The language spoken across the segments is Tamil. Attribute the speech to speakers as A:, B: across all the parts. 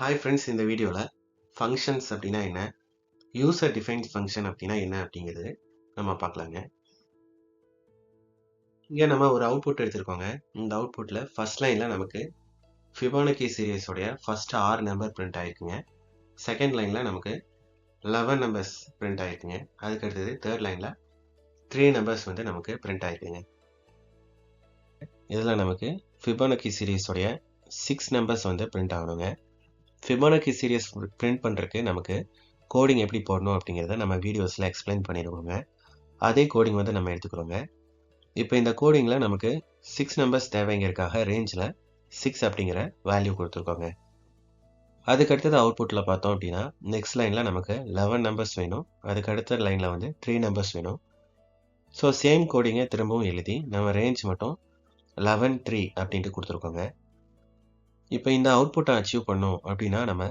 A: ஹாய் ஃப்ரெண்ட்ஸ், இந்த வீடியோவில் ஃபங்க்ஷன்ஸ் அப்படின்னா என்ன, யூசர் டிஃபைன்ட் ஃபங்க்ஷன் அப்படின்னா என்ன அப்படிங்கிறது நம்ம பார்க்கலாங்க. இங்கே நம்ம ஒரு அவுட்புட் எடுத்திருக்கோங்க. இந்த அவுட்புட்டில் ஃபர்ஸ்ட் லைனில் நமக்கு ஃபிபோனக்கி சீரியஸோடைய ஃபர்ஸ்ட் 6 நம்பர் பிரிண்ட் ஆயிருக்குங்க. செகண்ட் லைனில் நமக்கு 11 நம்பர்ஸ் பிரிண்ட் ஆயிருக்குங்க. அதுக்கு அடுத்தது தேர்ட் லைனில் 3 நம்பர்ஸ் வந்து நமக்கு பிரிண்ட் ஆயிருக்குங்க. இதில் நமக்கு ஃபிபோனக்கி சீரியஸோடைய 6 நம்பர்ஸ் வந்து பிரிண்ட் ஆகணுங்க. ஃபிபோனக்கி சீரியஸ் பிரிண்ட் பண்ணுறதுக்கு நமக்கு கோடிங் எப்படி போடணும் அப்படிங்கிறத நம்ம வீடியோஸில் எக்ஸ்பிளைன் பண்ணிடுவோங்க. அதே கோடிங் வந்து நம்ம எடுத்துக்கிறோங்க. இப்போ இந்த கோடிங்கில் நமக்கு 6 நம்பர்ஸ் தேவைங்கிறதுக்காக ரேஞ்சில் 6 அப்படிங்கிற வேல்யூ கொடுத்துருக்கோங்க. அதுக்கு அடுத்தது அவுட்புட்டில் பார்த்தோம் அப்படின்னா நெக்ஸ்ட் லைனில் நமக்கு 11 நம்பர்ஸ் வேணும். அதுக்கு அடுத்த லைனில் வந்து 3 நம்பர்ஸ் வேணும். ஸோ சேம் கோடிங்கை திரும்பவும் எழுதி நம்ம ரேஞ்ச் மட்டும் 11 3 அப்படின்ட்டு கொடுத்துருக்கோங்க. இப்போ இந்த அவுட்புட்டை அச்சீவ் பண்ணோம் அப்படின்னா நம்ம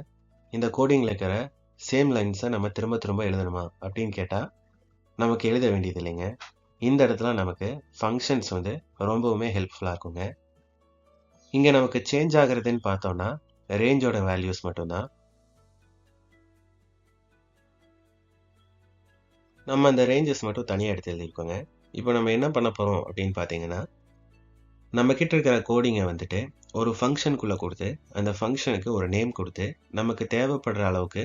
A: இந்த கோடிங்கில் இருக்கிற சேம் லைன்ஸை நம்ம திரும்ப திரும்ப எழுதணுமா அப்படின்னு கேட்டால் நமக்கு எழுத வேண்டியது இல்லைங்க. இந்த இடத்துல நமக்கு ஃபங்க்ஷன்ஸ் வந்து ரொம்பவுமே ஹெல்ப்ஃபுல்லாக இருக்குங்க. இங்கே நமக்கு சேஞ்ச் ஆகுறதுன்னு பார்த்தோம்னா ரேஞ்சோட வேல்யூஸ் மட்டும்தான். நம்ம அந்த ரேஞ்சஸ் மட்டும் தனியாக எடுத்து எழுதியிருக்கோங்க. இப்போ நம்ம என்ன பண்ண போகிறோம் அப்படின்னு பார்த்தீங்கன்னா, நம்ம கிட்ட இருக்கிற கோடிங்கை வந்துட்டு ஒரு ஃபங்க்ஷனுக்குள்ளே கொடுத்து அந்த ஃபங்க்ஷனுக்கு ஒரு நேம் கொடுத்து நமக்கு தேவைப்படுற அளவுக்கு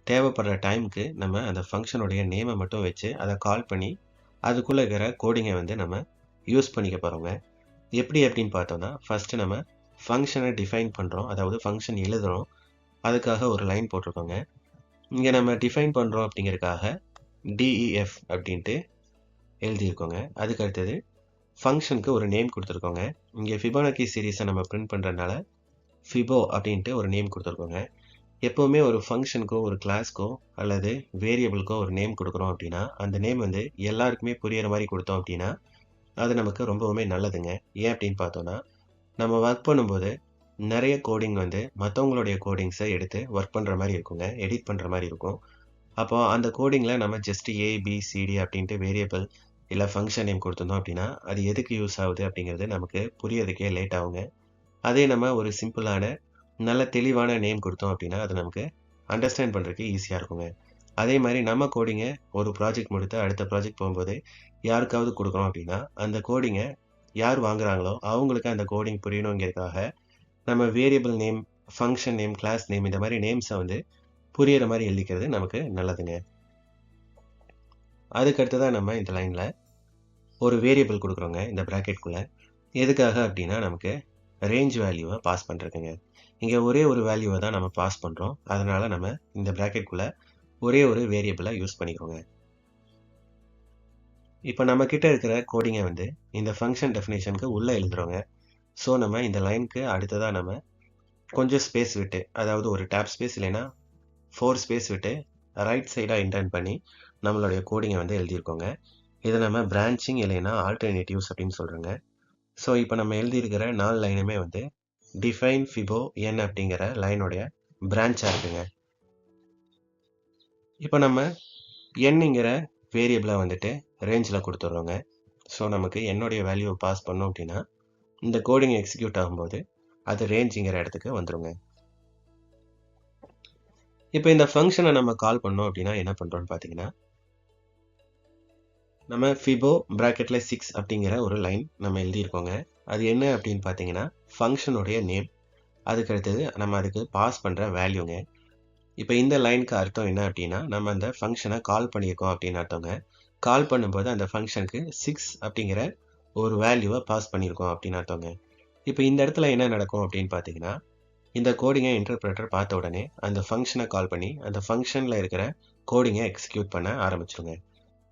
A: தேவைப்படுற டைமுக்கு நம்ம அந்த ஃபங்க்ஷனுடைய நேமை மட்டும் வச்சு அதை கால் பண்ணி அதுக்குள்ளே இருக்கிற கோடிங்கை வந்து நம்ம யூஸ் பண்ணிக்க போகிறோங்க. எப்படி அப்படின்னு பார்த்தோம்னா ஃபஸ்ட்டு நம்ம ஃபங்க்ஷனை டிஃபைன் பண்ணுறோம், அதாவது ஃபங்க்ஷன் எழுதுகிறோம். அதுக்காக ஒரு லைன் போட்டிருக்கோங்க. இங்கே நம்ம டிஃபைன் பண்ணுறோம் அப்படிங்கிறதுக்காக DEF அப்படின்ட்டு எழுதியிருக்கோங்க. அதுக்கு அடுத்தது ஃபங்க்ஷனுக்கு ஒரு நேம் கொடுத்துருக்கோங்க. இங்கே ஃபிபோனக்கி சீரீஸை நம்ம பிரிண்ட் பண்ணுறதுனால ஃபிபோ அப்படின்ட்டு ஒரு நேம் கொடுத்துருக்கோங்க. எப்போவுமே ஒரு ஃபங்க்ஷனுக்கோ ஒரு கிளாஸ்க்கோ அல்லது வேரியபிளுக்கோ ஒரு நேம் கொடுக்குறோம் அப்படின்னா அந்த நேம் வந்து எல்லாருக்குமே புரியிற மாதிரி கொடுத்தோம் அப்படின்னா அது நமக்கு ரொம்பவுமே நல்லதுங்க. ஏன் அப்படின்னு பார்த்தோன்னா நம்ம ஒர்க் பண்ணும்போது நிறைய கோடிங் வந்து மற்றவங்களுடைய கோடிங்ஸை எடுத்து ஒர்க் பண்ணுற மாதிரி இருக்குங்க, எடிட் பண்ணுற மாதிரி இருக்கும். அப்போ அந்த கோடிங்கில் நம்ம ஜஸ்ட் ABCD அப்படின்ட்டு வேரியபிள் இல்லை ஃபங்க்ஷன் நேம் கொடுத்துருந்தோம் அப்படின்னா அது எதுக்கு யூஸ் ஆகுது அப்படிங்கிறது நமக்கு புரியறதுக்கே லேட் ஆகுங்க. அதே நம்ம ஒரு சிம்பிளான நல்ல தெளிவான நேம் கொடுத்தோம் அப்படின்னா அது நமக்கு அண்டர்ஸ்டாண்ட் பண்ணுறதுக்கு ஈஸியாக இருக்குங்க. அதே மாதிரி நம்ம கோடிங்கை ஒரு ப்ராஜெக்ட் முடித்து அடுத்த ப்ராஜெக்ட் போகும்போது யாருக்காவது கொடுக்குறோம் அப்படின்னா அந்த கோடிங்கை யார் வாங்குறாங்களோ அவங்களுக்கு அந்த கோடிங் புரியணுங்கிறதுக்காக நம்ம variable name, function name, class name இந்த மாதிரி நேம்ஸை வந்து புரியிற மாதிரி எழுதிக்கிறது நமக்கு நல்லதுங்க. அதுக்கு அடுத்ததாக நம்ம இந்த லைனில் ஒரு வேரியபிள் கொடுக்குறோங்க இந்த ப்ராக்கெட்குள்ளே. எதுக்காக அப்படின்னா நமக்கு ரேஞ்ச் வேல்யூவை பாஸ் பண்ணுறதுங்க. இங்கே ஒரே ஒரு வேல்யூவை தான் நம்ம பாஸ் பண்ணுறோம். அதனால் நம்ம இந்த ப்ராக்கெட்குள்ளே ஒரே ஒரு வேரியபிளை யூஸ் பண்ணிக்கோங்க. இப்போ நம்ம கிட்ட இருக்கிற கோடிங்கை வந்து இந்த ஃபங்க்ஷன் டெஃபினேஷனுக்கு உள்ளே எழுதுறோங்க. ஸோ நம்ம இந்த லைனுக்கு அடுத்ததாக நம்ம கொஞ்சம் ஸ்பேஸ் விட்டு, அதாவது ஒரு டேப் ஸ்பேஸ் இல்லைன்னா 4 ஸ்பேஸ் விட்டு ரைட் சைடாக இன்டர்ன் பண்ணி நம்மளுடைய கோடிங்கை வந்து எழுதியிருக்கோங்க. இதை நம்ம பிரான்ச்சிங் இல்லைன்னா ஆல்டர்னேட்டிவ்ஸ் அப்படின்னு சொல்கிறோங்க. ஸோ இப்போ நம்ம எழுதியிருக்கிற 4 லைனுமே வந்து டிஃபைன் ஃபிபோ என் அப்படிங்கிற லைனுடைய பிரான்ச்சாக இருக்குங்க. இப்போ நம்ம என்னங்கிற வேரியபிளை வந்துட்டு ரேஞ்சில் கொடுத்துட்றோங்க. ஸோ நமக்கு என்னுடைய வேல்யூவை பாஸ் பண்ணோம் அப்படின்னா இந்த கோடிங் எக்ஸிக்யூட் ஆகும்போது அது ரேஞ்சுங்கிற இடத்துக்கு வந்துடுங்க. இப்போ இந்த ஃபங்க்ஷனை நம்ம கால் பண்ணோம் அப்படின்னா என்ன பண்ணுறோன்னு பார்த்தீங்கன்னா நம்ம ஃபிபோ ப்ராக்கெட்டில் 6 அப்படிங்கிற ஒரு லைன் நம்ம எழுதியிருக்கோங்க. அது என்ன அப்படின்னு பார்த்தீங்கன்னா ஃபங்க்ஷனுடைய நேம், அதுக்கு அடுத்தது நம்ம அதுக்கு பாஸ் பண்ணுற வேல்யூங்க. இப்போ இந்த லைனுக்கு அர்த்தம் என்ன அப்படின்னா நம்ம அந்த ஃபங்க்ஷனை கால் பண்ணியிருக்கோம் அப்படின்னு அர்த்தங்க. கால் பண்ணும்போது அந்த ஃபங்க்ஷனுக்கு 6 அப்படிங்கிற ஒரு வேல்யூவை பாஸ் பண்ணியிருக்கோம் அப்படின்னு அர்த்தங்க. இப்போ இந்த இடத்துல என்ன நடக்கும் அப்படின்னு பார்த்தீங்கன்னா இந்த கோடிங்கை இன்டர்பிரட்டர் பார்த்த உடனே அந்த ஃபங்க்ஷனை கால் பண்ணி அந்த ஃபங்க்ஷனில் இருக்கிற கோடிங்கை எக்ஸிக்யூட் பண்ண ஆரம்பிச்சிருங்க.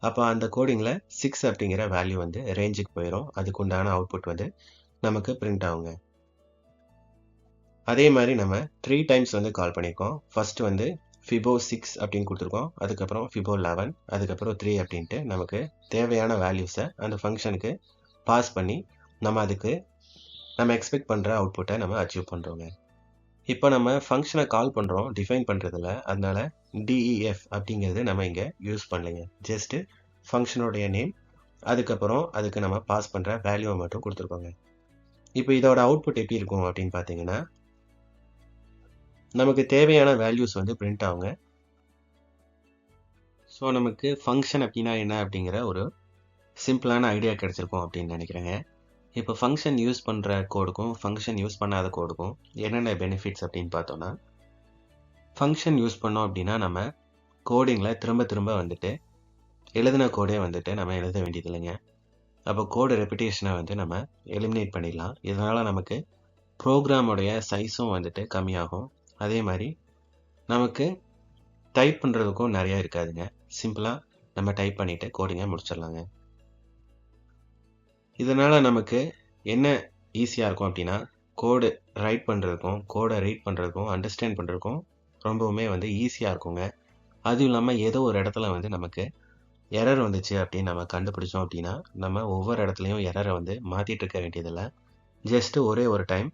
A: அப்போ அந்த கோடிங்கில் 6 அப்படிங்கிற வேல்யூ வந்து ரேஞ்சுக்கு போயிடும். அதுக்கு உண்டான அவுட்புட் வந்து நமக்கு பிரிண்ட் ஆகுங்க. அதே மாதிரி நம்ம 3 டைம்ஸ் வந்து கால் பண்ணியிருக்கோம். ஃபர்ஸ்ட் வந்து ஃபிபோ 6 அப்படின்னு கொடுத்துருக்கோம், அதுக்கப்புறம் ஃபிபோ 11, அதுக்கப்புறம் 3 அப்படின்ட்டு நமக்கு தேவையான வேல்யூஸை அந்த ஃபங்க்ஷனுக்கு பாஸ் பண்ணி நம்ம எக்ஸ்பெக்ட் பண்ணுற அவுட்புட்டை நம்ம அச்சீவ் பண்ணுறோங்க. இப்போ நம்ம ஃபங்க்ஷனை கால் பண்ணுறோம் டிஃபைன் பண்ணுறதில்ல, அதனால DEF அப்படிங்கிறது நம்ம இங்கே யூஸ் பண்ணலைங்க. ஜஸ்ட்டு ஃபங்க்ஷனுடைய நேம், அதுக்கப்புறம் அதுக்கு நம்ம பாஸ் பண்ணுற வேல்யூவை மட்டும் கொடுத்துருக்கோங்க. இப்போ இதோட அவுட்புட் எப்படி இருக்கும் அப்படின்னு பார்த்தீங்கன்னா நமக்கு தேவையான வேல்யூஸ் வந்து பிரிண்ட் ஆகுங்க. ஸோ நமக்கு ஃபங்க்ஷன் அப்படின்னா என்ன அப்படிங்கிற ஒரு சிம்பிளான ஐடியா கிடைச்சிருக்கும் அப்படின்னு நினைக்கிறேங்க. இப்போ ஃபங்க்ஷன் யூஸ் பண்ணுற கோடுக்கும் ஃபங்க்ஷன் யூஸ் பண்ணாத கோடுக்கும் என்னென்ன பெனிஃபிட்ஸ் அப்படின்னு பார்த்தோன்னா, ஃபங்க்ஷன் யூஸ் பண்ணோம் அப்படின்னா நம்ம கோடிங்கில் திரும்ப திரும்ப வந்துட்டு எழுதின கோடே வந்துட்டு நம்ம எழுத வேண்டியது இல்லைங்க. அப்போ கோடு ரெப்பிட்டேஷனை வந்து நம்ம எலிமினேட் பண்ணிடலாம். இதனால் நமக்கு ப்ரோக்ராமோடைய சைஸும் வந்துட்டு கம்மியாகும். அதே மாதிரி நமக்கு டைப் பண்ணுறதுக்கும் நிறையா இருக்காதுங்க. சிம்பிளாக நம்ம டைப் பண்ணிவிட்டு கோடிங்கை முடிச்சிடலாங்க. இதனால் நமக்கு என்ன ஈஸியாக இருக்கும் அப்படின்னா, கோடு ரைட் பண்ணுறதுக்கும் கோடை ரீட் பண்ணுறதுக்கும் அண்டர்ஸ்டாண்ட் பண்ணுறதுக்கும் ரொம்பவுமே வந்து ஈஸியாக இருக்குங்க. அதுவும் இல்லாமல் ஏதோ ஒரு இடத்துல வந்து நமக்கு எரர் வந்துச்சு அப்படின்னு நம்ம கண்டுபிடிச்சோம் அப்படின்னா, நம்ம ஒவ்வொரு இடத்துலையும் எரரை வந்து மாற்றிட்டு இருக்க வேண்டியதில்லை. ஜஸ்ட்டு ஒரே ஒரு டைம்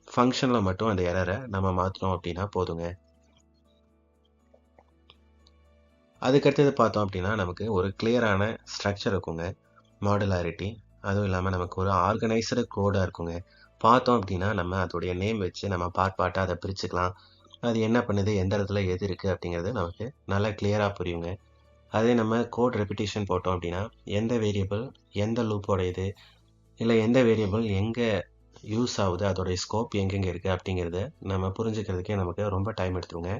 A: ஃபங்க்ஷனில் மட்டும் அந்த எரரை நம்ம மாற்றினோம் அப்படின்னா போதுங்க. அதுக்கடுத்தது பார்த்தோம் அப்படின்னா நமக்கு ஒரு கிளியரான ஸ்ட்ரக்சர் இருக்குங்க. மாடுலாரிட்டி, அதுவும் இல்லாமல் நமக்கு ஒரு ஆர்கனைஸ்டு கோடாக இருக்குங்க. பார்த்தோம் அப்படின்னா நம்ம அதோடைய நேம் வச்சு நம்ம பார்ட்டாக அதை பிரிச்சுக்கலாம். அது என்ன பண்ணுது, எந்த இடத்துல எது இருக்குது அப்படிங்கிறது நமக்கு நல்லா கிளியராக புரியுங்க. அதே நம்ம கோட் ரெப்பிட்டேஷன் போட்டோம் அப்படின்னா எந்த வேரியபிள் எந்த லூப்போட இது, இல்லை எந்த வேரியபிள் எங்கே யூஸ் ஆகுது, அதோடைய ஸ்கோப் எங்கெங்கே இருக்குது அப்படிங்கிறத நம்ம புரிஞ்சுக்கிறதுக்கே நமக்கு ரொம்ப டைம் எடுத்துருங்க.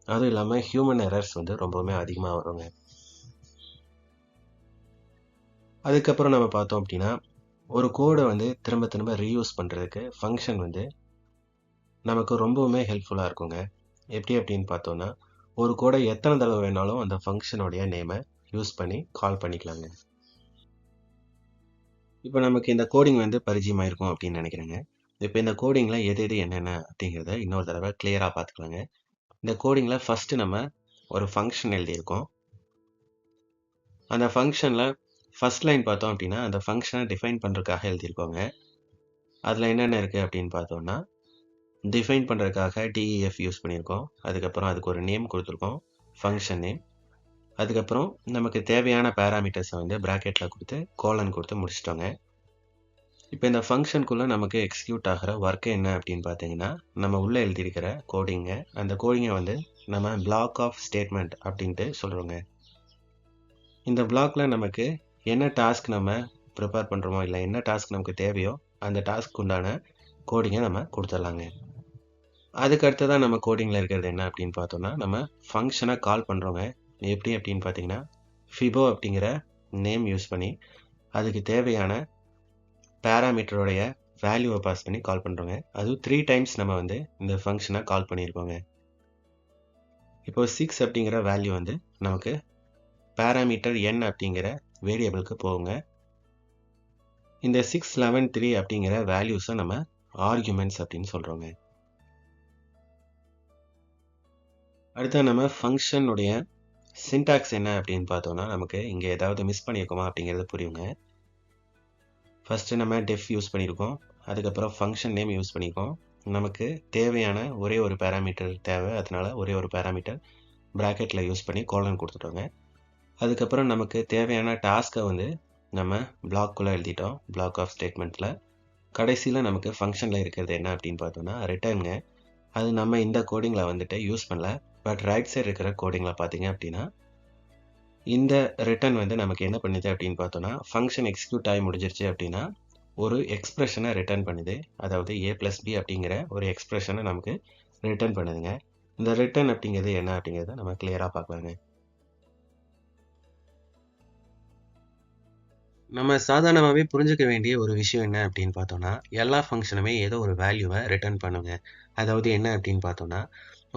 A: அதுவும் இல்லாமல் ஹியூமன் எரர்ஸ் வந்து ரொம்பவுமே அதிகமாக வருங்க. அதுக்கப்புறம் நம்ம பார்த்தோம் அப்படின்னா ஒரு கோடை வந்து திரும்ப திரும்ப ரீயூஸ் பண்ணுறதுக்கு ஃபங்க்ஷன் வந்து நமக்கு ரொம்பவுமே ஹெல்ப்ஃபுல்லாக இருக்குங்க. எப்படி அப்படின்னு பார்த்தோன்னா, ஒரு கோடை எத்தனை தடவை வேணாலும் அந்த ஃபங்க்ஷனுடைய நேமை யூஸ் பண்ணி கால் பண்ணிக்கலாங்க. இப்போ நமக்கு இந்த கோடிங் வந்து பரிச்சயமாக இருக்கும் அப்படின்னு நினைக்கிறேங்க. இப்போ இந்த கோடிங்கில் எது எது என்னென்ன அப்படிங்கிறத இன்னொரு தடவை கிளியராக பார்த்துக்கலாங்க. இந்த கோடிங்கில் ஃபஸ்ட்டு நம்ம ஒரு ஃபங்க்ஷன் எழுதியிருக்கோம். அந்த ஃபங்க்ஷனில் ஃபஸ்ட் லைன் பார்த்தோம் அப்படின்னா அந்த ஃபங்க்ஷனை டிஃபைன் பண்ணுறதுக்காக எழுதியிருக்கோங்க. அதில் என்னென்ன இருக்குது அப்படின்னு பார்த்தோன்னா, டிஃபைன் பண்ணுறதுக்காக DEF யூஸ் பண்ணியிருக்கோம். அதுக்கப்புறம் அதுக்கு ஒரு நேம் கொடுத்துருக்கோம், ஃபங்க்ஷன் நேம். அதுக்கப்புறம் நமக்கு தேவையான பேராமீட்டர்ஸை வந்து ப்ராக்கெட்டில் கொடுத்து கோலன் கொடுத்து முடிச்சிட்டோங்க. இப்போ இந்த ஃபங்க்ஷனுக்குள்ளே நமக்கு எக்ஸிக்யூட் ஆகிற ஒர்க்கு என்ன அப்படின்னு பார்த்தீங்கன்னா, நம்ம உள்ளே எழுதியிருக்கிற கோடிங்க, அந்த கோடிங்கை வந்து நம்ம பிளாக் ஆஃப் ஸ்டேட்மெண்ட் அப்படின்ட்டு சொல்கிறோங்க. இந்த பிளாக்ல நமக்கு என்ன டாஸ்க் நம்ம ப்ரிப்பேர் பண்ணுறோமோ, இல்லை என்ன டாஸ்க் நமக்கு தேவையோ அந்த டாஸ்க்கு உண்டான கோடிங்கை நம்ம கொடுத்துடலாங்க. அதுக்கு அடுத்ததான் நம்ம கோடிங்கில் இருக்கிறது என்ன அப்படின்னு பார்த்தோம்னா, நம்ம ஃபங்க்ஷனை கால் பண்ணுறோங்க. எப்படி அப்படின்னு பார்த்தீங்கன்னா, ஃபிபோ அப்படிங்கிற நேம் யூஸ் பண்ணி அதுக்கு தேவையான பேராமீட்டருடைய வேல்யூவை பாஸ் பண்ணி கால் பண்ணுறோங்க. அதுவும் 3 டைம்ஸ் நம்ம வந்து இந்த ஃபங்க்ஷனை கால் பண்ணியிருக்கோங்க. இப்போ 6 அப்படிங்கிற வேல்யூ வந்து நமக்கு பேராமீட்டர் n அப்படிங்கிற வேரியபிளுக்கு போகுங்க. இந்த 6, 11, 3 அப்படிங்கிற வேல்யூஸை நம்ம ஆர்குமெண்ட்ஸ் அப்படின்னு சொல்கிறோங்க. அடுத்து நம்ம ஃபங்க்ஷனுடைய சின்டாக்ஸ் என்ன அப்படின்னு பார்த்தோம்னா, நமக்கு இங்கே ஏதாவது மிஸ் பண்ணியிருக்கோமா அப்படிங்கிறது புரியுங்க. ஃபஸ்ட்டு நம்ம டெஃப் யூஸ் பண்ணியிருக்கோம். அதுக்கப்புறம் ஃபங்க்ஷன் நேம் யூஸ் பண்ணியிருக்கோம். நமக்கு தேவையான ஒரே ஒரு பேராமீட்டர் தேவை, அதனால ஒரே ஒரு பேராமீட்டர் ப்ராக்கெட்டில் யூஸ் பண்ணி கோலன் கொடுத்துட்டோங்க. அதுக்கப்புறம் நமக்கு தேவையான டாஸ்க்கை வந்து நம்ம பிளாக்குள்ளே எழுதிட்டோம், பிளாக் ஆஃப் ஸ்டேட்மெண்ட்டில். கடைசியில் நமக்கு ஃபங்க்ஷனில் இருக்கிறது என்ன அப்படின்னு பார்த்தோம்னா ரிட்டர்னுங்க. அது நம்ம இந்த கோடிங்கில் வந்துட்டு யூஸ் பண்ணல. பட் ரைட் சைடு இருக்கிற கோடிங்கில் பார்த்தீங்க அப்படின்னா இந்த ரிட்டர்ன் வந்து நமக்கு என்ன பண்ணுது அப்படின்னு பார்த்தோன்னா, ஃபங்க்ஷன் எக்ஸிக்யூட் ஆகி முடிஞ்சிருச்சு அப்படின்னா ஒரு எக்ஸ்பிரஷனை ரிட்டர்ன் பண்ணுது. அதாவது a+b அப்படிங்கிற ஒரு எக்ஸ்பிரஷனை நமக்கு ரிட்டர்ன் பண்ணுதுங்க. இந்த ரிட்டர்ன் அப்படிங்கிறது என்ன அப்படிங்கிறத நம்ம கிளியராக பார்க்கலாங்க. நம்ம சாதாரணமாகவே புரிஞ்சுக்க வேண்டிய ஒரு விஷயம் என்ன அப்படின்னு பார்த்தோம்னா, எல்லா ஃபங்க்ஷனுமே ஏதோ ஒரு வேல்யூவை ரிட்டர்ன் பண்ணுங்க. அதாவது என்ன அப்படின்னு பார்த்தோம்னா,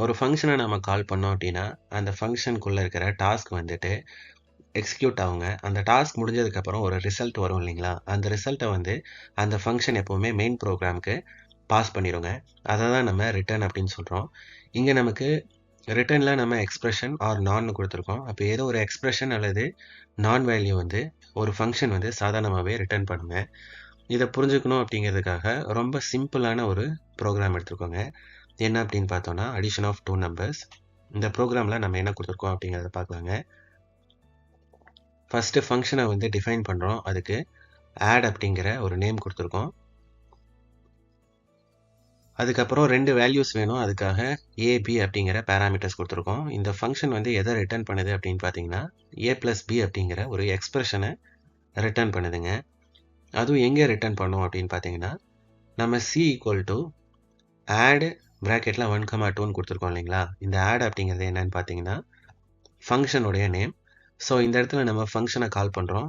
A: ஒரு ஃபங்க்ஷனை நம்ம கால் பண்ணோம் அப்படின்னா அந்த ஃபங்க்ஷனுக்குள்ளே இருக்கிற டாஸ்க் வந்துட்டு எக்ஸிக்யூட் ஆகுங்க. அந்த டாஸ்க் முடிஞ்சதுக்கப்புறம் ஒரு ரிசல்ட் வரும் இல்லைங்களா, அந்த ரிசல்ட்டை வந்து அந்த ஃபங்க்ஷன் எப்போவுமே மெயின் ப்ரோக்ராமுக்கு பாஸ் பண்ணிடுங்க. அதை தான் நம்ம ரிட்டர்ன் அப்படின்னு சொல்கிறோம். இங்கே நமக்கு ரிட்டர்னில் நம்ம எக்ஸ்பிரஷன் ஆர் நான் கொடுத்துருக்கோம். அப்போ ஏதோ ஒரு எக்ஸ்பிரஷன் அல்லது நான் வேல்யூ வந்து ஒரு ஃபங்க்ஷன் வந்து சாதாரணமாகவே ரிட்டர்ன் பண்ணுங்க. இதை புரிஞ்சுக்கணும் அப்படிங்கிறதுக்காக ரொம்ப சிம்பிளான ஒரு ப்ரோக்ராம் எடுத்துருக்கோங்க. என்ன அப்படின்னு பார்த்தோன்னா, அடிஷன் ஆஃப் 2 நம்பர்ஸ். இந்த ப்ரோக்ராமில் நம்ம என்ன கொடுத்துருக்கோம் அப்படிங்கிறத பார்க்கலாங்க. ஃபஸ்ட்டு ஃபங்க்ஷனை வந்து டிஃபைன் பண்ணுறோம். அதுக்கு ஆட் அப்படிங்கிற ஒரு நேம் கொடுத்துருக்கோம். அதுக்கப்புறம் 2 வேல்யூஸ் வேணும். அதுக்காக a, b அப்படிங்கிற பாராமீட்டர்ஸ் கொடுத்துருக்கோம். இந்த ஃபங்க்ஷன் வந்து எதை ரிட்டர்ன் பண்ணுது அப்படின்னு பார்த்தீங்கன்னா, a plus b அப்படிங்கிற ஒரு எக்ஸ்பிரஷனை ரிட்டர்ன் பண்ணுதுங்க. அதுவும் எங்கே ரிட்டர்ன் பண்ணும் அப்படின்னு பார்த்தீங்கன்னா, நம்ம c ஈக்குவல் டு ஆட் ப்ராக்கெட்டில் 1,2ன்னு கொடுத்துருக்கோம் இல்லைங்களா? இந்த ஆட் அப்படிங்கிறது என்னன்னு பார்த்தீங்கன்னா, ஃபங்க்ஷனுடைய நேம். ஸோ இந்த இடத்துல நம்ம ஃபங்க்ஷனை கால் பண்ணுறோம்.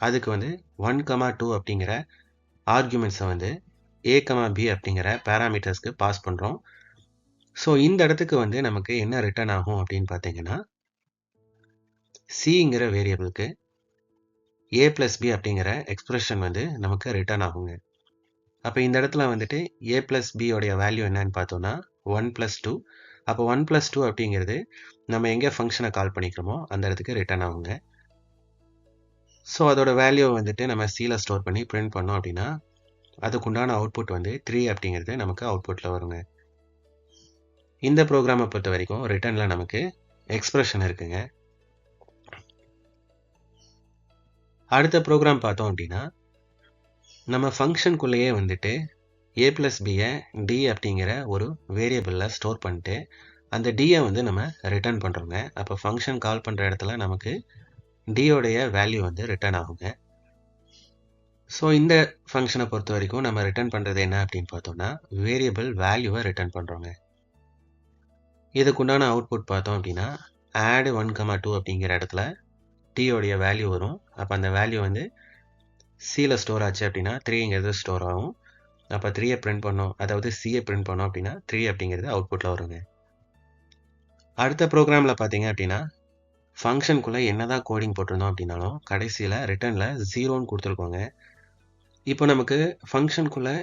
A: அதுக்கு வந்து 1,2 அப்படிங்கிற ஆர்குமெண்ட்ஸை வந்து a, b அப்படிங்கிற பாராமீட்டர்ஸ்க்கு பாஸ் பண்ணுறோம். ஸோ இந்த இடத்துக்கு வந்து நமக்கு என்ன ரிட்டர்ன் ஆகும் அப்படின்னு பார்த்தீங்கன்னா, cங்கிற வேரியபிளுக்கு a plus b அப்படிங்கிற எக்ஸ்பிரஷன் வந்து நமக்கு ரிட்டர்ன் ஆகுங்க. அப்போ இந்த இடத்துல வந்துட்டு a plus b உடைய வேல்யூ என்னன்னு பார்த்தோம்னா 1 plus 2. அப்போ 1 plus 2 அப்படிங்கிறது நம்ம எங்கே ஃபங்க்ஷனை கால் பண்ணிக்கிறோமோ அந்த இடத்துக்கு ரிட்டர்ன் ஆகுங்க. ஸோ அதோட வேல்யூ வந்துட்டு நம்ம சியில் ஸ்டோர் பண்ணி பிரிண்ட் பண்ணோம் அப்படின்னா அதுக்குண்டான அவுட்புட் வந்து 3 அப்படிங்கிறது நமக்கு அவுட்புட்டில் வருங்க. இந்த ப்ரோக்ராமை பொறுத்த வரைக்கும் ரிட்டர்னில் நமக்கு எக்ஸ்பிரஷன் இருக்குங்க. அடுத்த ப்ரோக்ராம் பார்த்தோம் அப்படின்னா, நம்ம ஃபங்க்ஷனுக்குள்ளேயே வந்துட்டு a plus bயை d அப்படிங்கிற ஒரு வேரியபிளில் ஸ்டோர் பண்ணிட்டு அந்த dயை வந்து நம்ம ரிட்டர்ன் பண்ணுறோங்க. அப்போ ஃபங்க்ஷன் கால் பண்ணுற இடத்துல நமக்கு dயோடைய வேல்யூ வந்து ரிட்டர்ன் ஆகுங்க. ஸோ இந்த ஃபங்க்ஷனை பொறுத்த வரைக்கும் நம்ம ரிட்டர்ன் பண்ணுறது என்ன அப்படின்னு பார்த்தோம்னா, வேரியபிள் வேல்யூவை ரிட்டர்ன் பண்ணுறோங்க. இதுக்குண்டான அவுட்புட் பார்த்தோம் அப்படின்னா, ஆட் 1,2 அப்படிங்கிற இடத்துல டீயோடைய வேல்யூ வரும். அப்போ அந்த வேல்யூ வந்து சியில் ஸ்டோர் ஆச்சு அப்படின்னா 3ங்கிறது ஸ்டோர் ஆகும். அப்போ 3யை பிரிண்ட் பண்ணோம், அதாவது சியை பிரிண்ட் பண்ணோம் அப்படின்னா 3 அப்படிங்கிறது அவுட்புட்டில் வருங்க. அடுத்த ப்ரோக்ராமில் பார்த்தீங்க அப்படின்னா, ஃபங்க்ஷனுக்குள்ளே என்னதான் கோடிங் போட்டிருந்தோம் அப்படின்னாலும் கடைசியில் ரிட்டர்னில் 0ன்னு கொடுத்துருக்கோங்க. இப்போ நமக்கு ஃபங்க்ஷனுக்குள்ளே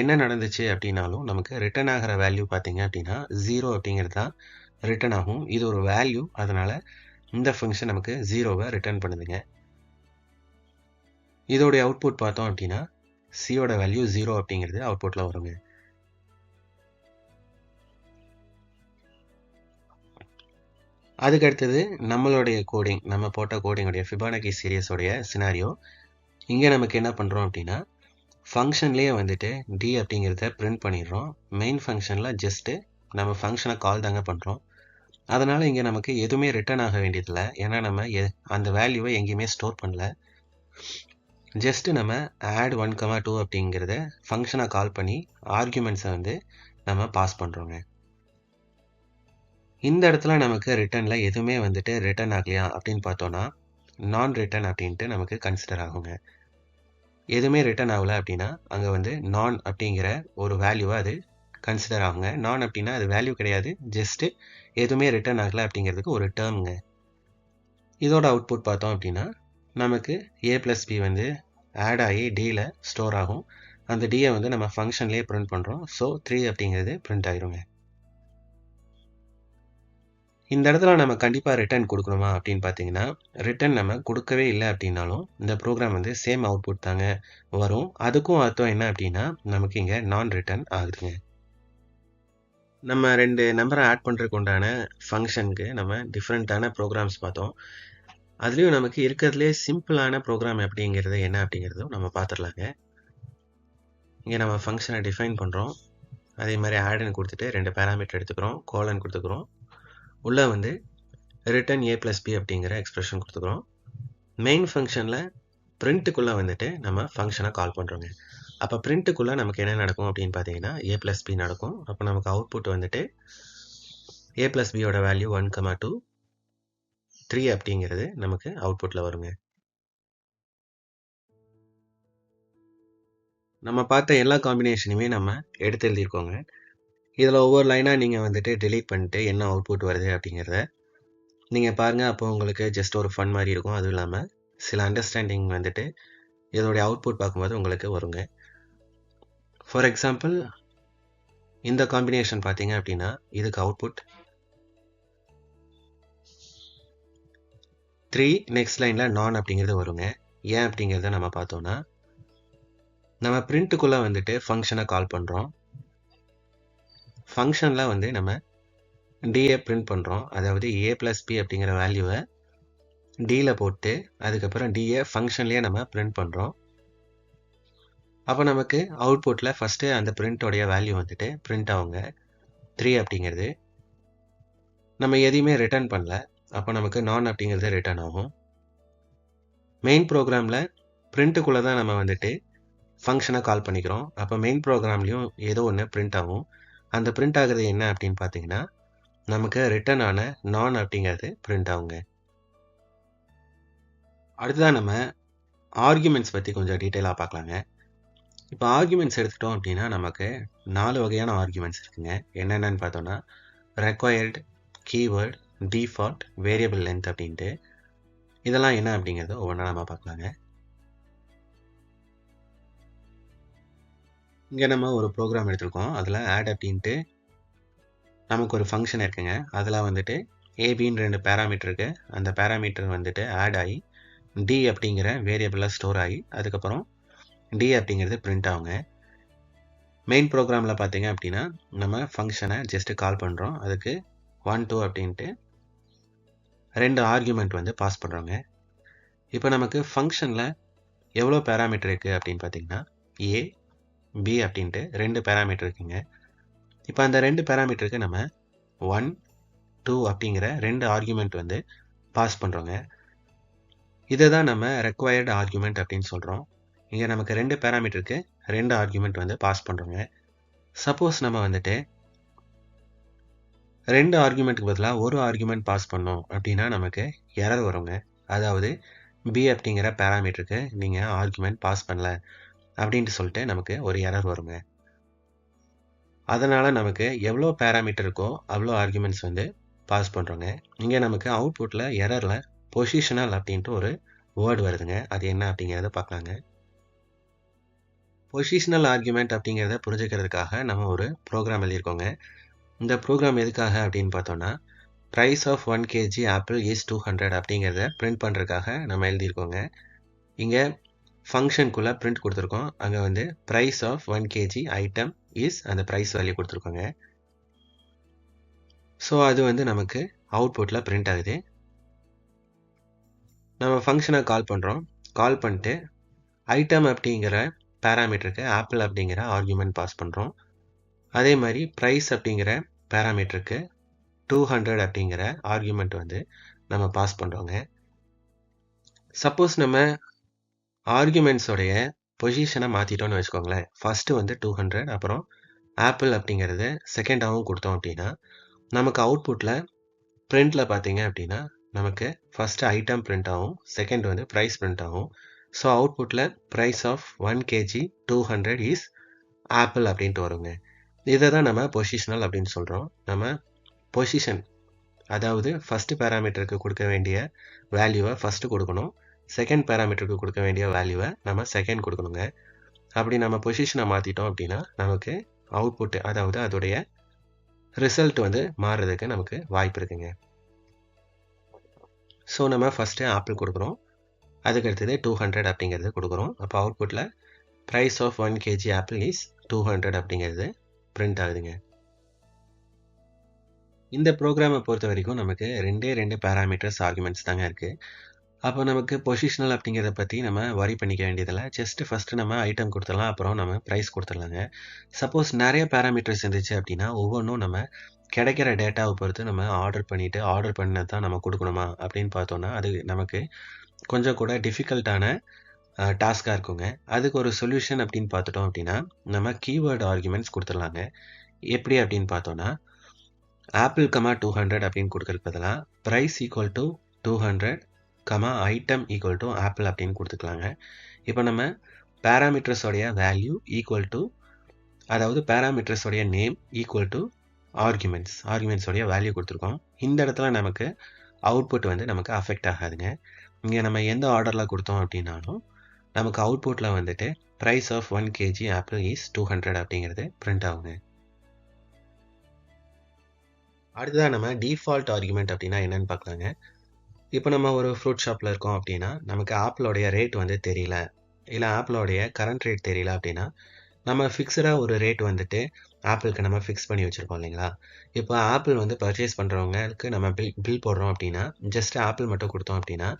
A: என்ன நடந்துச்சு அப்படின்னாலும் நமக்கு ரிட்டர்ன் ஆகிற வேல்யூ பார்த்தீங்க அப்படின்னா 0 அப்படிங்கிறது தான் ரிட்டர்ன் ஆகும். இது ஒரு வேல்யூ, அதனால் இந்த ஃபங்க்ஷன் நமக்கு 0வை ரிட்டர்ன் பண்ணுதுங்க. இதோடைய அவுட்புட் பார்த்தோம் அப்படின்னா சியோட வேல்யூ 0 அப்படிங்கிறது அவுட்புட்டில் வருங்க. அதுக்கு அடுத்தது நம்மளுடைய கோடிங், நம்ம போட்ட கோடிங்குடைய ஃபிபானக்கி சீரியஸோடைய சினாரியோ. இங்கே நமக்கு என்ன பண்ணுறோம் அப்படின்னா, ஃபங்க்ஷன்லேயே வந்துட்டு d அப்படிங்கிறத பிரிண்ட் பண்ணிடுறோம். மெயின் ஃபங்க்ஷனில் ஜஸ்ட்டு நம்ம ஃபங்க்ஷனை கால் தாங்க பண்ணுறோம். அதனால் இங்கே நமக்கு எதுவுமே ரிட்டர்ன் ஆக வேண்டியதில்லை. ஏன்னா நம்ம அந்த வேல்யூவை எங்கேயுமே ஸ்டோர் பண்ணல. ஜஸ்ட்டு நம்ம ஆட் 1,2 அப்படிங்கிறத ஃபங்க்ஷனை கால் பண்ணி ஆர்குமெண்ட்ஸை வந்து நம்ம பாஸ் பண்ணுறோங்க. இந்த இடத்துல நமக்கு ரிட்டர்னில் எதுவுமே வந்துட்டு ரிட்டர்ன் ஆகலையா அப்படின்னு பார்த்தோன்னா நான் ரிட்டர்ன் அப்படின்ட்டு நமக்கு கன்சிடர் ஆகுங்க. எதுவுமே ரிட்டர்ன் ஆகலை அப்படின்னா அங்கே வந்து நான் அப்படிங்கிற ஒரு வேல்யூவை அது கன்சிடர் ஆகுங்க. நான் அப்படின்னா அது வேல்யூ கிடையாது, ஜஸ்ட்டு எதுவுமே ரிட்டர்ன் ஆகலை அப்படிங்கிறதுக்கு ஒரு டேர்முங்க. இதோட அவுட்புட் பார்த்தோம் அப்படின்னா நமக்கு a plus b வந்து ஆட் ஆகி dயில் ஸ்டோர் ஆகும். அந்த dயை வந்து நம்ம ஃபங்க்ஷன்லேயே பிரிண்ட் பண்ணுறோம். ஸோ 3 அப்படிங்கிறது பிரிண்ட் ஆகிருங்க. இந்த இடத்துல நம்ம கண்டிப்பாக ரிட்டர்ன் கொடுக்கணுமா அப்படின்னு பார்த்தீங்கன்னா, ரிட்டர்ன் நம்ம கொடுக்கவே இல்லை அப்படின்னாலும் இந்த ப்ரோக்ராம் வந்து சேம் அவுட்புட் தாங்க வரும். அதுக்கும் அர்த்தம் என்ன அப்படின்னா நமக்கு இங்கே நான் ரிட்டர்ன் ஆகுதுங்க. நம்ம 2 நம்பரை ஆட் பண்ணுறதுக்கு உண்டான ஃபங்க்ஷனுக்கு நம்ம டிஃப்ரெண்ட்டான ப்ரோக்ராம்ஸ் பார்த்தோம். அதுலேயும் நமக்கு இருக்கிறதுலே சிம்பிளான ப்ரோக்ராம் அப்படிங்கிறது என்ன அப்படிங்கிறதும் நம்ம பார்த்துடலாங்க. இங்கே நம்ம ஃபங்க்ஷனை டிஃபைன் பண்ணுறோம். அதே மாதிரி ஆடுன்னு கொடுத்துட்டு 2 பேராமீட்டர் எடுத்துக்கிறோம், கோலன் கொடுத்துக்கிறோம். உள்ளே வந்து ரிட்டர்ன் a plus b அப்படிங்கிற எக்ஸ்பிரஷன் கொடுத்துக்கிறோம். மெயின் ஃபங்க்ஷனில் பிரிண்ட்டுக்குள்ளே வந்துட்டு நம்ம ஃபங்க்ஷனை கால் பண்ணுறோங்க. அப்போ பிரிண்ட்டுக்குள்ளே நமக்கு என்ன நடக்கும் அப்படின்னு பார்த்தீங்கன்னா a plus b நடக்கும். அப்போ நமக்கு அவுட்புட் வந்துட்டு a plus bயோட வேல்யூ 1,2 3 அப்படிங்கிறது நமக்கு அவுட்புட்டில் வருங்க. நம்ம பார்த்த எல்லா காம்பினேஷனுமே நம்ம எடுத்து எழுதியிருக்கோங்க. இதில் ஒவ்வொரு லைனாக நீங்கள் வந்துட்டு delete பண்ணிட்டு என்ன அவுட்புட் வருது அப்படிங்கிறத நீங்கள் பாருங்கள். அப்போ உங்களுக்கு ஜஸ்ட் ஒரு ஃபன் மாதிரி இருக்கும். அதுவும் இல்லாமல் சில அண்டர்ஸ்டாண்டிங் வந்துட்டு இதோடைய அவுட்புட் பார்க்கும்போது உங்களுக்கு வருங்க. ஃபார் எக்ஸாம்பிள் இந்த காம்பினேஷன் பார்த்தீங்க அப்படின்னா இதுக்கு அவுட்புட் 3, நெக்ஸ்ட் லைனில் நான் அப்படிங்கிறது வருங்க. ஏன் அப்படிங்கிறத நம்ம பார்த்தோன்னா நம்ம பிரிண்ட்டுக்குள்ளே வந்துட்டு ஃபங்க்ஷனை கால் பண்ணுறோம். ஃபங்க்ஷனில் வந்து நம்ம dயை பிரிண்ட் பண்ணுறோம். அதாவது a plus b அப்படிங்கிற வேல்யூவை dயில் போட்டு அதுக்கப்புறம் dயை ஃபங்க்ஷன்லேயே நம்ம பிரிண்ட் பண்ணுறோம். அப்போ நமக்கு அவுட்புட்டில் ஃபஸ்ட்டு அந்த பிரிண்டோடைய வேல்யூ வந்துட்டு பிரிண்ட் ஆகுங்க 3 அப்படிங்கிறது. நம்ம எதையுமே ரிட்டர்ன் பண்ணல. அப்போ நமக்கு நான் அப்படிங்கிறது ரிட்டர்ன் ஆகும். மெயின் ப்ரோக்ராமில் பிரிண்ட்டுக்குள்ளே தான் நம்ம வந்துட்டு ஃபங்க்ஷனை கால் பண்ணிக்கிறோம். அப்போ மெயின் ப்ரோக்ராம்லேயும் ஏதோ ஒன்று பிரிண்ட் ஆகும். அந்த பிரிண்ட் ஆகுறது என்ன அப்படின்னு பார்த்தீங்கன்னா நமக்கு ரிட்டர்ன் ஆன நான் அப்படிங்கிறது பிரிண்ட் ஆகுங்க. அடுத்ததான் நம்ம ஆர்குமெண்ட்ஸ் பற்றி கொஞ்சம் டீட்டெயிலாக பார்க்கலாங்க. இப்போ ஆர்குமெண்ட்ஸ் எடுத்துட்டோம் அப்படின்னா நமக்கு 4 வகையான ஆர்குமெண்ட்ஸ் இருக்குங்க. என்னென்னு பார்த்தோன்னா required, keyword, default, variable length அப்படின்ட்டு. இதெல்லாம் என்ன அப்படிங்கிறத ஒவ்வொன்றா நம்ம பார்க்கலாங்க. இங்கே நம்ம ஒரு ப்ரோக்ராம் எடுத்திருக்கோம். அதில் ஆட் அப்படின்ட்டு நமக்கு ஒரு ஃபங்க்ஷன் இருக்குங்க. அதில் வந்துட்டு ஏபின்னு 2 பேராமீட்டர் இருக்குது. அந்த பேராமீட்டர் வந்துட்டு ஆட் ஆகி டி அப்படிங்கிற வேரியபிளாக ஸ்டோர் ஆகி அதுக்கப்புறம் டி அப்படிங்கிறது பிரிண்ட் ஆகுங்க. மெயின் ப்ரோக்ராமில் பார்த்தீங்க அப்படின்னா நம்ம ஃபங்க்ஷனை ஜஸ்ட்டு கால் பண்ணுறோம். அதுக்கு 1 2 அப்படின்ட்டு 2 ஆர்குமெண்ட் வந்து பாஸ் பண்ணுறோங்க. இப்போ நமக்கு ஃபங்க்ஷனில் எவ்வளோ பேராமீட்டர் இருக்குது அப்படின்னு பார்த்தீங்கன்னா ஏ பி அப்படின்ட்டு 2 பேராமீட்டர் இருக்குங்க. இப்போ அந்த 2 பேராமீட்டருக்கு நம்ம 1 2 அப்படிங்கிற 2 ஆர்குமெண்ட் வந்து பாஸ் பண்ணுறோங்க. இதை தான் நம்ம ரெக்வயர்டு ஆர்குமெண்ட் அப்படின்னு சொல்கிறோம். இங்கே நமக்கு 2 பேராமீட்டருக்கு 2 ஆர்குமெண்ட் வந்து பாஸ் பண்ணுறோங்க. சப்போஸ் நம்ம வந்துட்டு 2 ஆர்குமெண்ட்டுக்கு பதிலாக ஒரு ஆர்குமெண்ட் பாஸ் பண்ணோம் அப்படின்னா நமக்கு எரர் வருங்க. அதாவது பி அப்படிங்கிற பேராமீட்டருக்கு நீங்கள் ஆர்குமெண்ட் பாஸ் பண்ணல அப்படின்ட்டு சொல்லிட்டு நமக்கு ஒரு எரர் வருங்க. அதனால் நமக்கு எவ்வளோ பேராமீட்டர் இருக்கோ அவ்வளோ ஆர்குமெண்ட்ஸ் வந்து பாஸ் பண்ணுறோங்க. இங்கே நமக்கு அவுட்புட்டில் எரரில் பொசிஷனல் அப்படின்ட்டு ஒரு வேர்டு வருதுங்க. அது என்ன அப்படிங்கிறத பார்க்கலாங்க. பொசிஷனல் ஆர்குமெண்ட் அப்படிங்கிறத புரிஞ்சுக்கிறதுக்காக நம்ம ஒரு ப்ரோக்ராம் எழுதியிருக்கோங்க. இந்த ப்ரோக்ராம் எதுக்காக அப்படின்னு பார்த்தோன்னா price of 1 kg apple is 200 அப்படிங்கிறத பிரிண்ட் பண்ணுறதுக்காக நம்ம எழுதியிருக்கோங்க. இங்கே ஃபங்க்ஷனுக்குள்ளே பிரிண்ட் கொடுத்துருக்கோம். அங்கே வந்து price of 1 kg item is அந்த ப்ரைஸ் வேல்யூ கொடுத்துருக்கோங்க. ஸோ அது வந்து நமக்கு அவுட்புட்டில் பிரிண்ட் ஆகுது. நம்ம ஃபங்க்ஷனை கால் பண்ணுறோம். கால் பண்ணிட்டு ஐட்டம் அப்படிங்கிற பேராமீட்டருக்கு ஆப்பிள் அப்படிங்கிற ஆர்குமெண்ட் பாஸ் பண்ணுறோம். அதே மாதிரி ப்ரைஸ் அப்படிங்கிற பேராமீட்டருக்கு 200 அப்படிங்கிற ஆர்குமெண்ட் வந்து நம்ம பாஸ் பண்ணுறோங்க. சப்போஸ் நம்ம ஆர்குமெண்ட்ஸோடைய பொசிஷனை மாற்றிட்டோன்னு வச்சுக்கோங்களேன். ஃபஸ்ட்டு வந்து 200 அப்புறம் ஆப்பிள் அப்படிங்கிறது செகண்டாகவும் கொடுத்தோம் அப்படின்னா நமக்கு அவுட்புட்டில் பிரிண்டில் பார்த்தீங்க அப்படின்னா நமக்கு ஃபஸ்ட்டு ஐட்டம் பிரிண்ட் ஆகும், செகண்ட் வந்து ப்ரைஸ் பிரிண்ட் ஆகும். ஸோ அவுட்புட்டில் price of 1 kg 200 is apple அப்படின்ட்டு வருங்க. இதை தான் நம்ம பொசிஷனல் அப்படின்னு சொல்கிறோம். நம்ம பொசிஷன் அதாவது ஃபஸ்ட்டு பேராமீட்டருக்கு கொடுக்க வேண்டிய வேல்யூவை ஃபஸ்ட்டு கொடுக்கணும், செகண்ட் பேராமீட்டருக்கு கொடுக்க வேண்டிய வேல்யூவை நம்ம செகண்ட் கொடுக்கணுங்க. அப்படி நம்ம பொசிஷனை மாற்றிட்டோம் அப்படின்னா நமக்கு அவுட்புட் அதாவது அதோடைய ரிசல்ட் வந்து மாறுறதுக்கு நமக்கு வாய்ப்பு இருக்குங்க. ஸோ நம்ம ஃபஸ்ட்டு ஆப்பிள் கொடுக்குறோம், அதுக்கு அடுத்தது 200 அப்படிங்கிறது கொடுக்குறோம். அப்போ அவுட்புட்டில் price of 1 kg apple is 200 அப்படிங்கிறது பிரிண்ட் ஆகுதுங்க. இந்த ப்ரோக்ராமை பொறுத்த வரைக்கும் நமக்கு 2 பேராமீட்டர்ஸ் ஆர்குமெண்ட்ஸ் தாங்க இருக்குது. அப்போ நமக்கு பொசிஷனல் அப்படிங்கிறத பற்றி நம்ம வரி பண்ணிக்க வேண்டியதில்லை. ஜஸ்ட்டு ஃபஸ்ட்டு நம்ம ஐட்டம் கொடுத்துடலாம், அப்புறம் நம்ம ப்ரைஸ் கொடுத்துடலாங்க. சப்போஸ் நிறைய பேராமீட்டர்ஸ் இருந்துச்சு அப்படின்னா ஒவ்வொன்றும் நம்ம கிடைக்கிற டேட்டாவை பொறுத்து நம்ம ஆர்டர் பண்ணிவிட்டு ஆர்டர் பண்ணது தான் நம்ம கொடுக்கணுமா அப்படின்னு பார்த்தோன்னா அது நமக்கு கொஞ்சம் கூட டிஃபிகல்ட்டான டாஸ்காக இருக்குங்க. அதுக்கு ஒரு சொல்யூஷன் அப்படின்னு பார்த்துட்டோம் அப்படின்னா நம்ம கீவேர்டு ஆர்குமெண்ட்ஸ் கொடுத்துடலாங்க. எப்படி அப்படின்னு பார்த்தோன்னா ஆப்பிள் 200 அப்படின்னு கொடுக்கறதுக்கு பதிலாக price equal to 200 item equal to apple அப்படின்னு கொடுத்துக்கலாங்க. இப்போ நம்ம பேராமீட்டர்ஸோடைய வேல்யூ ஈக்குவல் டு அதாவது பேராமீட்டர்ஸோடைய நேம் ஈக்குவல் டு ஆர்குமெண்ட்ஸோடைய வேல்யூ கொடுத்துருக்கோம். இந்த இடத்துல நமக்கு அவுட்புட் வந்து நமக்கு அஃபெக்ட் ஆகாதுங்க. இங்கே நம்ம எந்த ஆர்டரில் கொடுத்தோம் அப்படின்னாலும் நமக்கு அவுட்புட்டில் வந்துட்டு price of 1 kg apple is 200 அப்படிங்கிறது பிரிண்ட் ஆகுங்க. அடுத்ததாக நம்ம டிஃபால்ட் ஆர்குமெண்ட் அப்படின்னா என்னன்னு பார்க்கலாங்க. இப்போ நம்ம ஒரு ஃப்ரூட் ஷாப்பில் இருக்கோம் அப்படின்னா நமக்கு ஆப்பிளோடைய ரேட் வந்து தெரியல, இல்லை ஆப்பிளோடைய கரண்ட் ரேட் தெரியல அப்படின்னா நம்ம ஃபிக்ஸடாக ஒரு ரேட் வந்துட்டு ஆப்பிளுக்கு நம்ம ஃபிக்ஸ் பண்ணி வச்சுருக்கோம் இல்லைங்களா. இப்போ ஆப்பிள் வந்து பர்ச்சேஸ் பண்ணுறவங்களுக்கு நம்ம பில் போடுறோம் அப்படின்னா ஜஸ்ட் ஆப்பிள் மட்டும் கொடுத்தோம் அப்படின்னா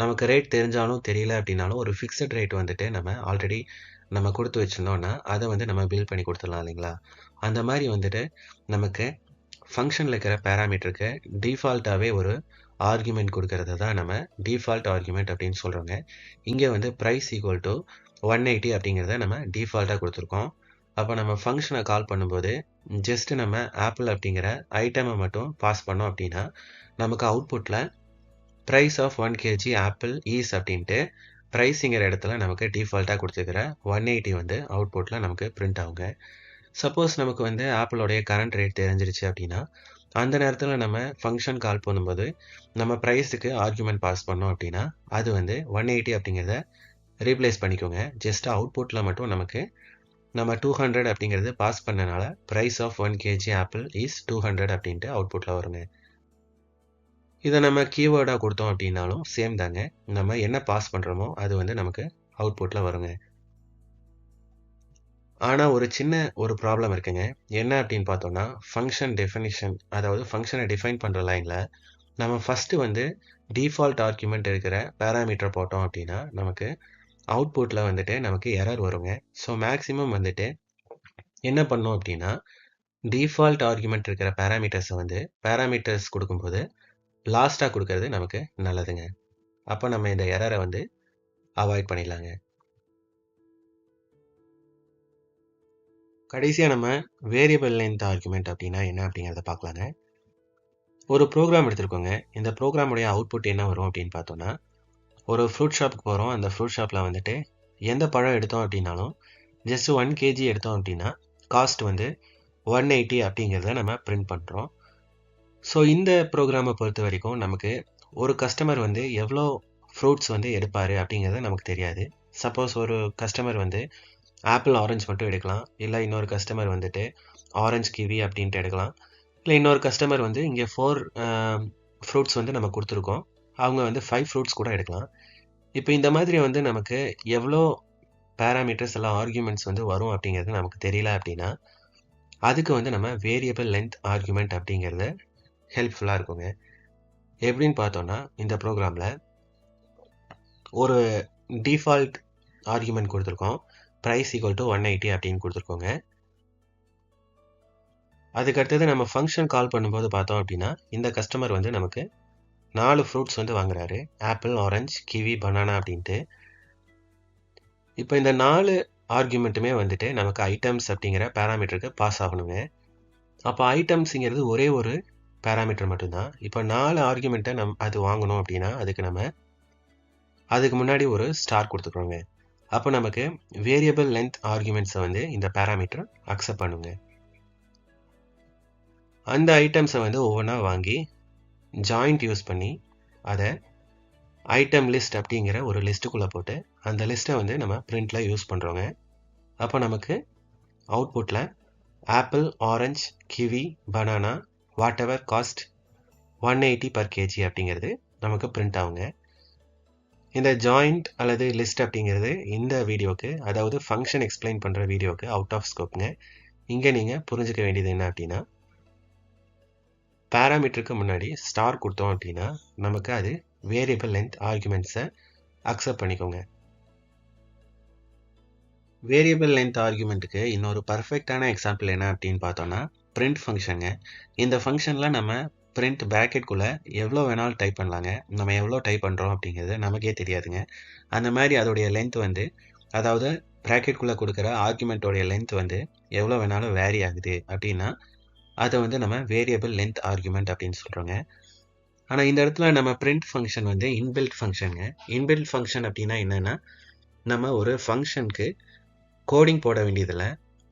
A: நமக்கு ரேட் தெரிஞ்சாலும் தெரியல அப்படின்னாலும் ஒரு ஃபிக்ஸட் ரேட் வந்துட்டு நம்ம ஆல்ரெடி நம்ம கொடுத்து வச்சிருந்தோம்னா அதை வந்து நம்ம பில்ட் பண்ணி கொடுத்துடலாம் இல்லைங்களா? அந்த மாதிரி வந்துட்டு நமக்கு ஃபங்க்ஷனில் இருக்கிற பேராமீட்டருக்கு டிஃபால்ட்டாகவே ஒரு ஆர்குமெண்ட் கொடுக்கறத தான் நம்ம டிஃபால்ட் ஆர்குமெண்ட் அப்படின்னு சொல்கிறோங்க. இங்கே வந்து ப்ரைஸ் ஈக்குவல் டு 180 அப்படிங்கிறத நம்ம டிஃபால்ட்டாக கொடுத்துருக்கோம். அப்போ நம்ம ஃபங்க்ஷனை கால் பண்ணும்போது ஜஸ்ட் நம்ம ஆப்பிள் அப்படிங்கிற ஐட்டமை மட்டும் பாஸ் பண்ணோம் அப்படின்னா நமக்கு அவுட்புட்டில் price of 1 kg apple is அப்படின்ட்டு ப்ரைஸிங்கிற இடத்துல நமக்கு டிஃபால்ட்டாக கொடுத்துருக்கிற 180 வந்து அவுட்புட்டில் நமக்கு பிரிண்ட் ஆகுங்க. சப்போஸ் நமக்கு வந்து ஆப்பிளோடைய கரண்ட் ரேட் தெரிஞ்சிருச்சு அப்படின்னா அந்த நேரத்தில் நம்ம ஃபங்க்ஷன் கால் பண்ணும்போது நம்ம ப்ரைஸுக்கு ஆர்குமெண்ட் பாஸ் பண்ணோம் அப்படின்னா அது வந்து 180 அப்படிங்கிறத ரீப்ளேஸ் பண்ணிக்கோங்க. ஜஸ்ட் அவுட்புட்டில் மட்டும் நமக்கு நம்ம 200 அப்படிங்கிறது பாஸ் பண்ணனால price of 1 kg apple is 200 அப்படின்ட்டு அவுட்புட்டில் வருங்க. இதை நம்ம கீவேர்டாக கொடுத்தோம் அப்படின்னாலும் சேம் தாங்க. நம்ம என்ன பாஸ் பண்ணுறோமோ அது வந்து நமக்கு அவுட்புட்டில் வருங்க. ஆனால் ஒரு சின்ன ஒரு ப்ராப்ளம் இருக்குங்க. என்ன அப்படின்னு பார்த்தோம்னா ஃபங்க்ஷன் டெஃபினிஷன், அதாவது ஃபங்க்ஷனை டிஃபைன் பண்ணுற லைனில் நம்ம ஃபஸ்ட்டு வந்து டிஃபால்ட் ஆர்குமெண்ட் இருக்கிற பேராமீட்டர் போட்டோம் அப்படின்னா நமக்கு அவுட்புட்டில் வந்துட்டு நமக்கு எரர் வருங்க. ஸோ மேக்ஸிமம் வந்துட்டு என்ன பண்ணோம் அப்படின்னா டிஃபால்ட் ஆர்குமெண்ட் இருக்கிற பேராமீட்டர்ஸை வந்து பேராமீட்டர்ஸ் கொடுக்கும்போது லாஸ்ட்டாக கொடுக்கறது நமக்கு நல்லதுங்க. அப்போ நம்ம இந்த எரரை வந்து அவாய்ட் பண்ணிடலாங்க. கடைசியாக நம்ம வேரியபிள் லென்த் ஆர்குமெண்ட் அப்படின்னா என்ன அப்படிங்கிறத பார்க்கலாங்க. ஒரு ப்ரோக்ராம் எடுத்துருக்கோங்க. இந்த ப்ரோக்ராமுடைய அவுட்புட் என்ன வரும் அப்படின்னு பார்த்தோன்னா ஒரு ஃப்ரூட் ஷாப்புக்கு போகிறோம். அந்த ஃப்ரூட் ஷாப்பில் வந்துட்டு எந்த பழம் எடுத்தோம் அப்படின்னாலும் ஜஸ்ட் 1 kg எடுத்தோம் அப்படின்னா காஸ்ட் வந்து 180 அப்படிங்கிறத நம்ம பிரிண்ட் பண்ணுறோம். ஸோ இந்த ப்ரோக்ராமை பொறுத்த வரைக்கும் நமக்கு ஒரு கஸ்டமர் வந்து எவ்வளோ ஃப்ரூட்ஸ் வந்து எடுப்பார் அப்படிங்கிறது நமக்கு தெரியாது. சப்போஸ் ஒரு கஸ்டமர் வந்து ஆப்பிள் ஆரஞ்சு மட்டும் எடுக்கலாம், இல்லை இன்னொரு கஸ்டமர் வந்துட்டு ஆரஞ்சு கிவி அப்படின்ட்டு எடுக்கலாம், இல்லை இன்னொரு கஸ்டமர் வந்து இங்கே 4 ஃப்ரூட்ஸ் வந்து நம்ம கொடுத்துருக்கோம், அவங்க வந்து 5 ஃப்ரூட்ஸ் கூட எடுக்கலாம். இப்போ இந்த மாதிரி வந்து நமக்கு எவ்வளோ பேராமீட்டர்ஸ் எல்லாம் ஆர்குமெண்ட்ஸ் வந்து வரும் அப்படிங்கிறது நமக்கு தெரியல அப்படின்னா அதுக்கு வந்து நம்ம வேரியபிள் லென்த் ஆர்குமெண்ட் அப்படிங்கிறது ஹெல்ப்ஃபுல்லாக இருக்குங்க. எப்படின்னு பார்த்தோன்னா இந்த ப்ரோக்ராமில் ஒரு டிஃபால்ட் ஆர்குமெண்ட் கொடுத்துருக்கோம், ப்ரைஸ் ஈக்குவல் டு 180 அப்படின்னு கொடுத்துருக்கோங்க. அதுக்கடுத்தது நம்ம ஃபங்க்ஷன் கால் பண்ணும்போது பார்த்தோம் அப்படின்னா இந்த கஸ்டமர் வந்து நமக்கு 4 ஃப்ரூட்ஸ் வந்து வாங்குறாரு, ஆப்பிள், ஆரஞ்சு, கிவி, பனானா அப்படின்ட்டு. இப்போ இந்த 4 ஆர்குமெண்ட்டுமே வந்துட்டு நமக்கு ஐட்டம்ஸ் அப்படிங்கிற பேராமீட்டருக்கு பாஸ் ஆகணுங்க. அப்போ ஐட்டம்ஸுங்கிறது ஒரே ஒரு பேராமீட்டர் மட்டும்தான். இப்போ 4 ஆர்குமெண்ட்டை அது வாங்கணும் அப்படின்னா அதுக்கு முன்னாடி ஒரு ஸ்டார் கொடுத்துக்கிறோங்க. அப்போ நமக்கு வேரியபிள் லென்த் ஆர்குமெண்ட்ஸை வந்து இந்த பேராமீட்டர் அக்செப்ட் பண்ணுங்க. அந்த ஐட்டம்ஸை வந்து ஒவ்வொன்றா வாங்கி ஜாயிண்ட் யூஸ் பண்ணி அதை ஐட்டம் லிஸ்ட் அப்படிங்கிற ஒரு லிஸ்ட்டுக்குள்ளே போட்டு அந்த லிஸ்ட்டை வந்து நம்ம பிரிண்டில் யூஸ் பண்ணுறோங்க. அப்போ நமக்கு அவுட்புட்டில் apple, orange, kiwi, banana what ever cost 180 per kg அப்படிங்கிறது நமக்கு பிரிண்ட் ஆகுங்க. இந்த ஜாயிண்ட் அல்லது லிஸ்ட் அப்படிங்கிறது இந்த வீடியோக்கு, அதாவது ஃபங்க்ஷன் எக்ஸ்பிளைன் பண்ணுற வீடியோக்கு அவுட் ஆஃப் ஸ்கோப்புங்க. இங்கே நீங்கள் புரிஞ்சுக்க வேண்டியது என்ன அப்படின்னா பேராமீட்டருக்கு முன்னாடி ஸ்டார் கொடுத்தோம் அப்படின்னா நமக்கு அது வேரியபிள் லென்த் ஆர்குமெண்ட்ஸை அக்செப்ட் பண்ணிக்கோங்க. வேரியபிள் லென்த் ஆர்குமெண்ட்டுக்கு இன்னொரு பர்ஃபெக்டான எக்ஸாம்பிள் என்ன அப்படின்னு பார்த்தோன்னா பிரிண்ட் ஃபங்க்ஷனுங்க. இந்த ஃபங்க்ஷனில் நம்ம பிரிண்ட் ப்ராக்கெட்குள்ளே எவ்வளோ வேணாலும் டைப் பண்ணலாங்க. நம்ம எவ்வளோ டைப் பண்ணுறோம் அப்படிங்கிறது நமக்கே தெரியாதுங்க. அந்த மாதிரி அதோடைய லென்த் வந்து, அதாவது ப்ராக்கெட்குள்ளே கொடுக்குற ஆர்குமெண்ட்டோடைய லென்த் வந்து எவ்வளோ வேணாலும் வேரி ஆகுது அப்படின்னா அதை வந்து நம்ம வேரியபிள் லென்த் ஆர்குமெண்ட் அப்படின்னு சொல்கிறோங்க. ஆனால் இந்த இடத்துல நம்ம பிரிண்ட் ஃபங்க்ஷன் வந்து இன்பில்ட் ஃபங்க்ஷனுங்க. இன்பில்ட் ஃபங்க்ஷன் அப்படின்னா என்னென்னா நம்ம ஒரு ஃபங்க்ஷனுக்கு கோடிங் போட வேண்டியதில்லை.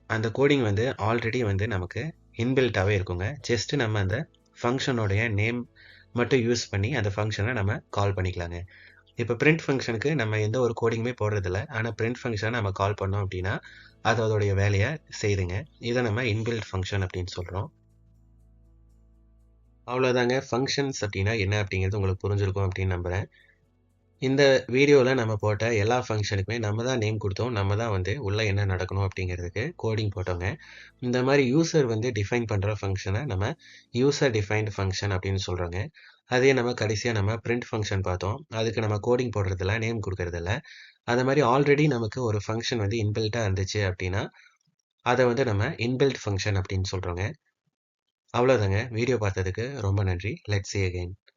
A: அந்த கோடிங் வந்து ஆல்ரெடி வந்து நமக்கு இன்பில்ட்டாகவே இருக்குங்க. ஜஸ்ட் நம்ம அந்த ஃபங்க்ஷனோடைய நேம் மட்டும் யூஸ் பண்ணி அந்த ஃபங்க்ஷனை நம்ம கால் பண்ணிக்கலாங்க. இப்போ பிரிண்ட் ஃபங்க்ஷனுக்கு நம்ம எந்த ஒரு கோடிங்குமே போடுறதில்ல. ஆனால் பிரிண்ட் ஃபங்க்ஷனை நம்ம கால் பண்ணோம் அப்படின்னா அது அதோடைய வேலையை செய்யுதுங்க. இதை நம்ம இன்பில்ட் ஃபங்க்ஷன் அப்படின்னு சொல்கிறோம். அவ்வளோதாங்க. ஃபங்க்ஷன்ஸ் அப்படின்னா என்ன அப்படிங்கிறது உங்களுக்கு புரிஞ்சிருக்கும் அப்படின்னு நம்புகிறேன். இந்த வீடியோல நம்ம போட்ட எல்லா ஃபங்ஷனுக்குமே நம்ம தான் நேம் குடுத்தோம். நம்ம தான் வந்து உள்ள என்ன நடக்கணும் அப்படிங்கிறதுக்கு கோடிங் போட்டோங்க. இந்த மாரி யூசர் வந்து டிஃபைன் பண்ற ஃபங்ஷன நம்ம யூசர் டிஃபைன்ட் ஃபங்ஷன் அப்படின்னு சொல்றோங்க. அதே நம்ம கடைசியா நம்ம பிரிண்ட் ஃபங்ஷன் பார்த்தோம். அதுக்கு நம்ம கோடிங் போடுறதில்ல, நேம் குடுக்கறதில்ல. அந்த மாரி ஆல்ரெடி நமக்கு ஒரு ஃபங்ஷன் வந்து இன்பில்ட்டா இருந்துச்சு அப்படின்னா, அத வந்து நம்ம இன்பில்ட் ஃபங்ஷன் அப்படின்னு சொல்றோங்க. அவ்வளோதாங்க. வீடியோ பார்த்ததுக்கு ரொம்ப நன்றி. Let's see again.